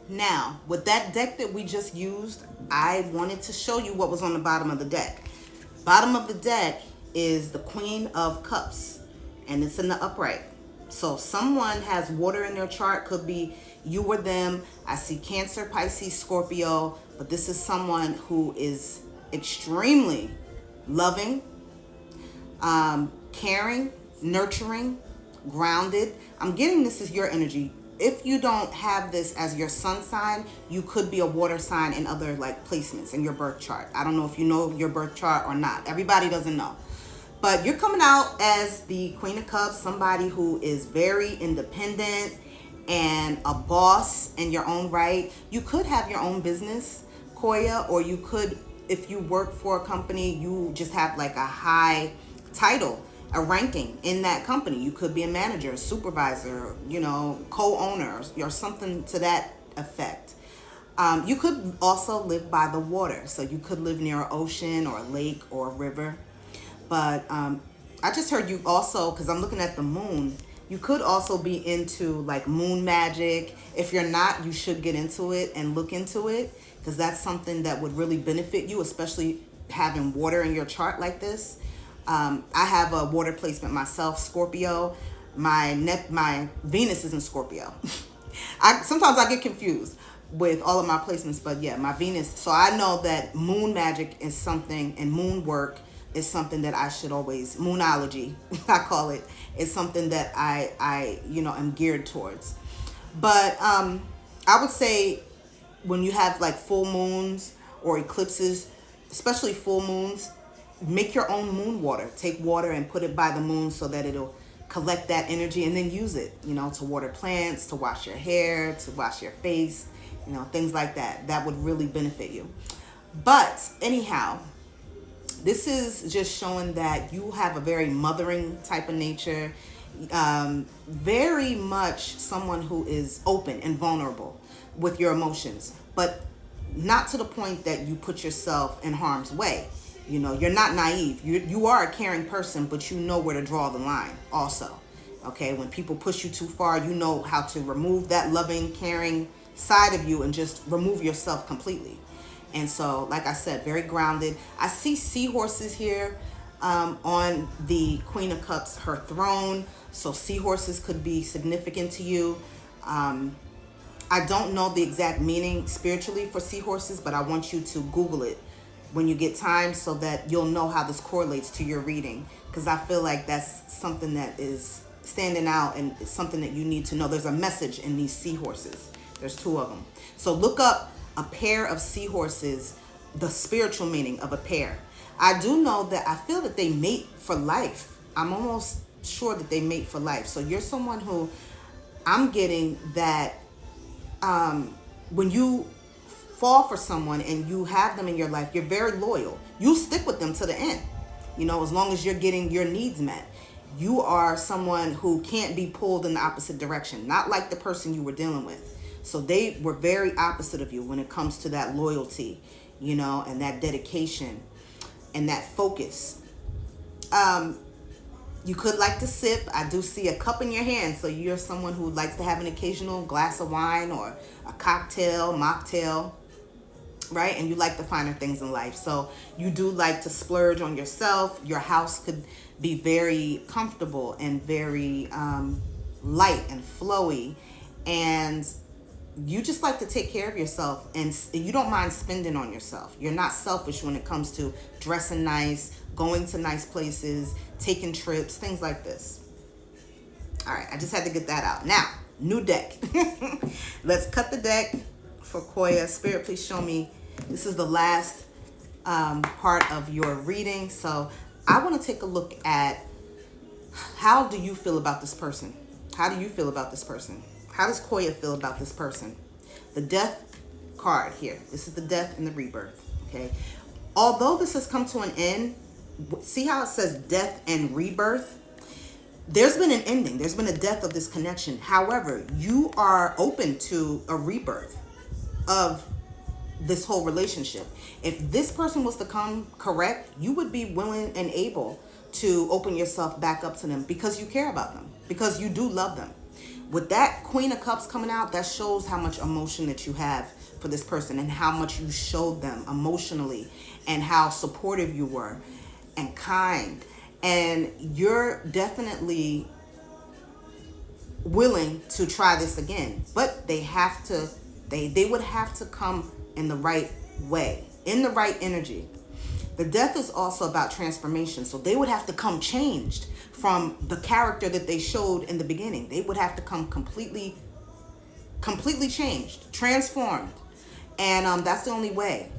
Now, with that deck that we just used, I wanted to show you what was on the bottom of the deck. Bottom of the deck is the Queen of Cups, and it's in the upright. So someone has water in their chart, could be you or them. I see Cancer, Pisces, Scorpio, but this is someone who is extremely loving, caring, nurturing, grounded. I'm getting this is your energy. If you don't have this as your sun sign, you could be a water sign in other like placements in your birth chart. I don't know if you know your birth chart or not. Everybody doesn't know. But you're coming out as the Queen of Cups, somebody who is very independent and a boss in your own right. You could have your own business, Quoia, or you could, if you work for a company, you just have like a high title, a ranking in that company. You could be a manager, a supervisor, co-owner, or something to that effect. You could also live by the water. So you could live near an ocean or a lake or a river. But I just heard you also, because I'm looking at the moon, you could also be into like moon magic. If you're not, you should get into it and look into it, because that's something that would really benefit you, especially having water in your chart like this. I have a water placement myself, Scorpio. My Venus is in Scorpio. Sometimes I get confused with all of my placements, but yeah, my Venus. So I know that moon magic is something, and moon work is something that I should always, moonology, I call it, is something that I am geared towards. But I would say when you have like full moons or eclipses, especially full moons, make your own moon water. Take water and put it by the moon so that it'll collect that energy, and then use it, to water plants, to wash your hair, to wash your face, things like that. That would really benefit you. But anyhow, this is just showing that you have a very mothering type of nature, very much someone who is open and vulnerable with your emotions, but not to the point that you put yourself in harm's way. You're not naive. You are a caring person, but you know where to draw the line also. Okay, when people push you too far, you know how to remove that loving, caring side of you and just remove yourself completely. And so, like I said, very grounded. I see seahorses here on the Queen of Cups, her throne. So seahorses could be significant to you. I don't know the exact meaning spiritually for seahorses, but I want you to Google it when you get time so that you'll know how this correlates to your reading. Because I feel like that's something that is standing out, and it's something that you need to know. There's a message in these seahorses. There's two of them. So look up a pair of seahorses, the spiritual meaning of a pair. I do know that I feel that they mate for life. I'm almost sure that they mate for life. So you're someone who, I'm getting that when you fall for someone and you have them in your life, you're very loyal. You stick with them to the end, as long as you're getting your needs met. You are someone who can't be pulled in the opposite direction, not like the person you were dealing with. So they were very opposite of you when it comes to that loyalty, and that dedication and that focus. You could like to sip. I do see a cup in your hand. So you're someone who likes to have an occasional glass of wine or a cocktail, mocktail, right? And you like the finer things in life. So you do like to splurge on yourself. Your house could be very comfortable and very light and flowy. And you just like to take care of yourself, and you don't mind spending on yourself. You're not selfish when it comes to dressing nice, going to nice places, taking trips, things like this. All right, I just had to get that out. Now, new deck. Let's cut the deck for Quoia. Spirit, please show me. This is the last part of your reading. So I want to take a look at, how do you feel about this person? How do you feel about this person? How does Quoia feel about this person? The Death card here. This is the death and the rebirth. Okay. Although this has come to an end, see how it says death and rebirth? There's been an ending. There's been a death of this connection. However, you are open to a rebirth of this whole relationship. If this person was to come correct, you would be willing and able to open yourself back up to them, because you care about them, because you do love them. With that Queen of Cups coming out, that shows how much emotion that you have for this person and how much you showed them emotionally and how supportive you were and kind. And you're definitely willing to try this again, but they have to, they would have to come in the right way, in the right energy. The Death is also about transformation, so they would have to come changed from the character that they showed in the beginning. They would have to come completely changed, transformed. And that's the only way,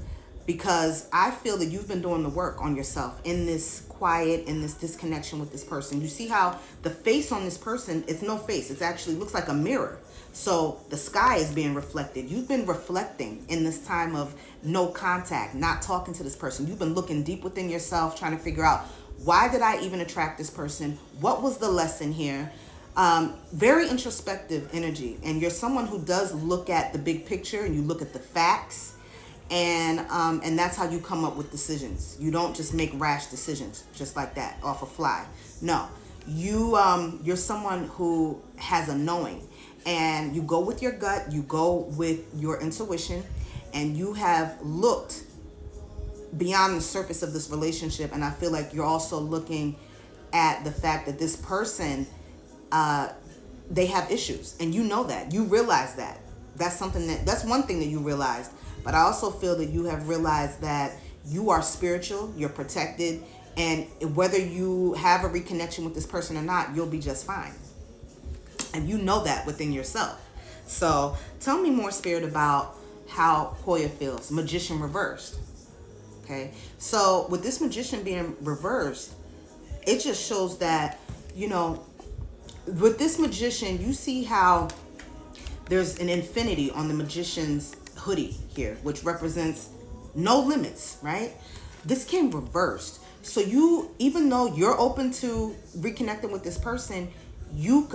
because I feel that you've been doing the work on yourself in this quiet, in this disconnection with this person. You see how the face on this person, it's no face. It actually looks like a mirror. So the sky is being reflected. You've been reflecting in this time of no contact, not talking to this person. You've been looking deep within yourself, trying to figure out, why did I even attract this person? What was the lesson here? Very introspective energy. And you're someone who does look at the big picture, and you look at the facts. And that's how you come up with decisions. You don't just make rash decisions just like that off a fly. No, you're someone who has a knowing, and you go with your gut, you go with your intuition, and you have looked beyond the surface of this relationship. And I feel like you're also looking at the fact that this person, they have issues, and you know that, you realize that. That's one thing that you realized. But I also feel that you have realized that you are spiritual, you're protected, and whether you have a reconnection with this person or not, you'll be just fine. And you know that within yourself. So tell me more, Spirit, about how Quoia feels. Magician reversed. Okay. So with this Magician being reversed, it just shows that, with this Magician, you see how there's an infinity on the Magician's hoodie here, which represents no limits, right? This came reversed. So you, even though you're open to reconnecting with this person,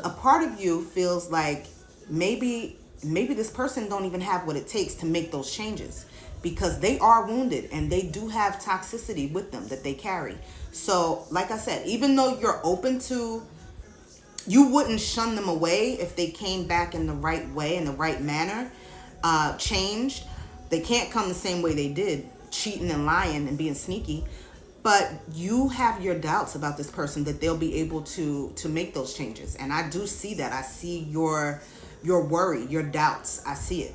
a part of you feels like maybe this person don't even have what it takes to make those changes, because they are wounded and they do have toxicity with them that they carry. So like I said, even though you're open to, you wouldn't shun them away if they came back in the right way, in the right manner, changed. They can't come the same way they did, cheating and lying and being sneaky. But you have your doubts about this person, that they'll be able to make those changes. And I do see that. I see your worry, your doubts. I see it.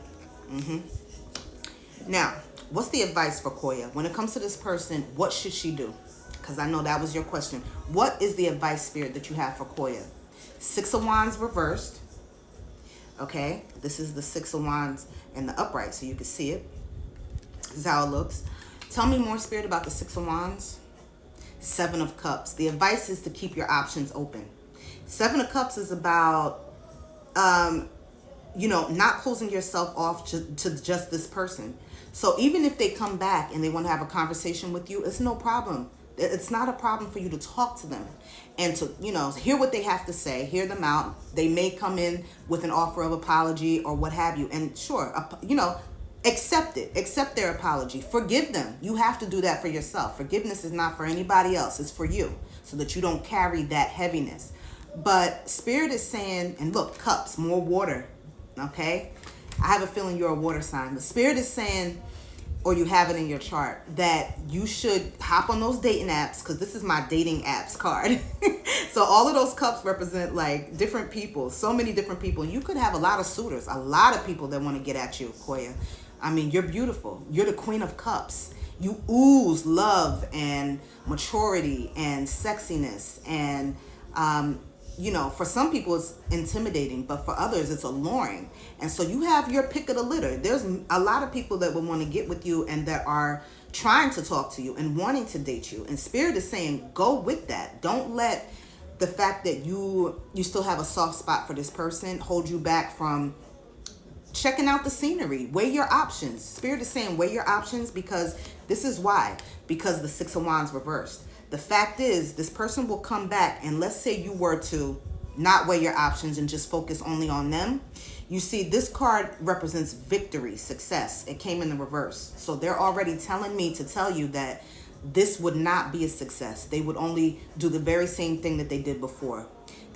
Now, what's the advice for Quoia? When it comes to this person, what should she do? Because I know that was your question. What is the advice, Spirit, that you have for Quoia? 6 of Wands reversed. Okay, this is the 6 of Wands in the upright, so you can see it. This is how it looks. Tell me more, Spirit, about the 6 of Wands. 7 of Cups. The advice is to keep your options open. 7 of Cups is about, not closing yourself off to just this person. So even if they come back and they want to have a conversation with you, it's no problem. It's not a problem for you to talk to them and to, hear what they have to say, hear them out. They may come in with an offer of apology or what have you. And sure, accept it. Accept their apology. Forgive them. You have to do that for yourself. Forgiveness is not for anybody else. It's for you, so that you don't carry that heaviness. But Spirit is saying, and look, cups, more water. Okay? I have a feeling you're a water sign. But Spirit is saying, or you have it in your chart, that you should hop on those dating apps, because this is my dating apps card. So all of those cups represent like different people, so many different people. And you could have a lot of suitors, a lot of people that want to get at you, Quoia. I mean, you're beautiful. You're the Queen of Cups. You ooze love and maturity and sexiness. And, for some people it's intimidating, but for others it's alluring. And so you have your pick of the litter. There's a lot of people that would want to get with you and that are trying to talk to you and wanting to date you. And Spirit is saying, go with that. Don't let the fact that you still have a soft spot for this person hold you back from checking out the scenery. Weigh your options. Spirit is saying weigh your options, because this is why. Because the 6 of Wands reversed. The fact is, this person will come back, and let's say you were to not weigh your options and just focus only on them. You see, this card represents victory, success. It came in the reverse. So they're already telling me to tell you that this would not be a success. They would only do the very same thing that they did before.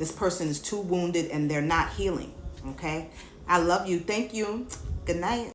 This person is too wounded and they're not healing. Okay? I love you. Thank you. Good night.